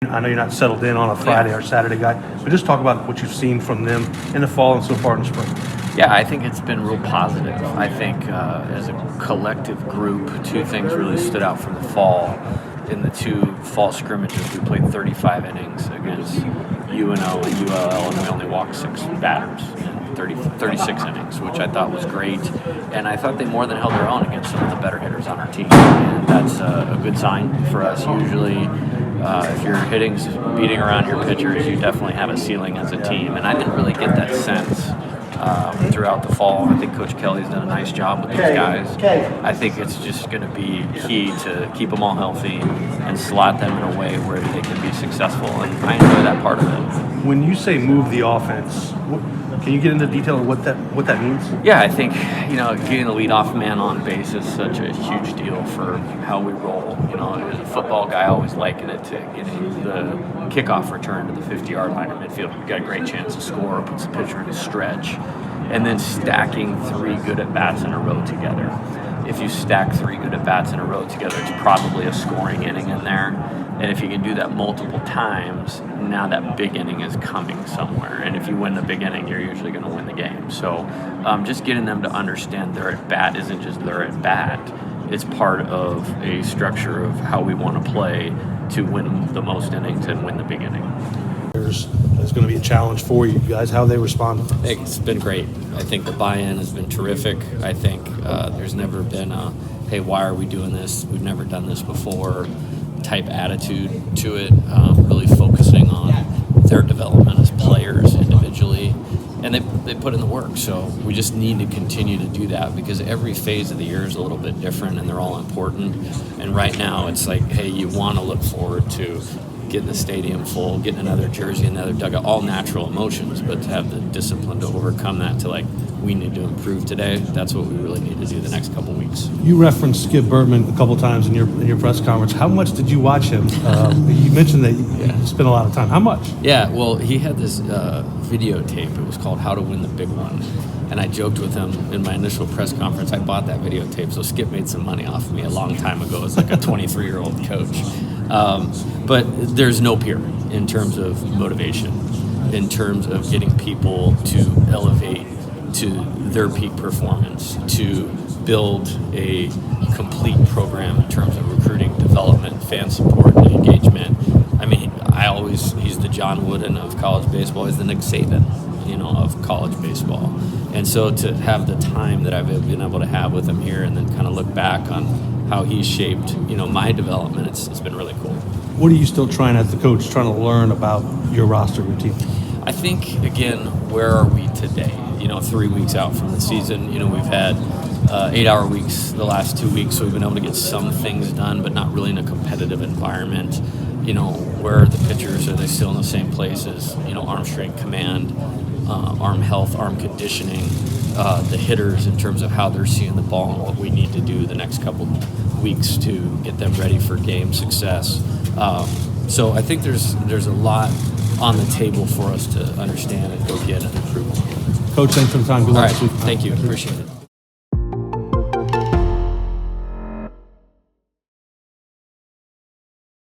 I know you're not settled in on a Friday or Saturday guy, but just talk about what you've seen from them in the fall and so far in the spring. Yeah, I think it's been real positive. I think as a collective group, two things really stood out from the fall. In the two fall scrimmages, we played 35 innings against UNO and ULL, and we only walked 6 batters in 36 innings, which I thought was great. And I thought they more than held their own against some of the better hitters on our team. And that's a good sign for us. Usually, if your hitting's beating around your pitchers, you definitely have a ceiling as a team. And I didn't really get that sense throughout the fall. I think Coach Kelly's done a nice job with these guys. I think it's just going to be key to keep them all healthy and slot them in a way where they can be successful. And I enjoy that part of it. When you say move the offense, can you get into detail of what that means? Yeah, I think getting the leadoff man on base is such a huge deal for how we roll. As a football guy, I always liken it to getting the kickoff return to the 50-yard line in midfield. You've got a great chance to score, puts the pitcher in a stretch, and then stacking 3 good at-bats in a row together. If you stack 3 good at-bats in a row together, it's probably a scoring inning in there. And if you can do that multiple times, now that big inning is coming somewhere. And if you win the big inning, you're usually going to win the game. So just getting them to understand their at-bat isn't just their at-bat. It's part of a structure of how we want to play to win the most innings and win the big inning. There's going to be a challenge for you guys. How they respond? It's been great. I think the buy-in has been terrific. I think there's never been a, hey, why are we doing this? We've never done this before type attitude to it, really focusing on their development as players individually. And they put in the work, so we just need to continue to do that because every phase of the year is a little bit different and they're all important. And right now it's like, hey, you want to look forward to getting the stadium full, getting another jersey, another dugout, all natural emotions, but to have the discipline to overcome that to we need to improve today, that's what we really need to do the next couple weeks. You referenced Skip Bertman a couple times in your press conference. How much did you watch him? You mentioned that you spent a lot of time. How much? Yeah, well, he had this videotape. It was called How to Win the Big One. And I joked with him in my initial press conference. I bought that videotape, so Skip made some money off of me a long time ago as a 23-year-old coach. But there's no peer in terms of motivation, in terms of getting people to elevate to their peak performance, to build a complete program in terms of recruiting, development, fan support, and engagement. I mean, he's the John Wooden of college baseball. He's the Nick Saban, of college baseball. And so to have the time that I've been able to have with him here and then kind of look back on how he's shaped, my development, it's been really cool. What are you still trying as the coach, trying to learn about your roster, your team? I think, again, where are we today? 3 weeks out from the season, we've had 8-hour weeks the last 2 weeks, so we've been able to get some things done, but not really in a competitive environment. Where are the pitchers? Are they still in the same places? Arm strength, command, arm health, arm conditioning, the hitters in terms of how they're seeing the ball and what we need to do the next couple weeks to get them ready for game success. So I think there's a lot on the table for us to understand and go get and improve. Coach, thanks for the time. Good luck this week. Thank you. Appreciate it.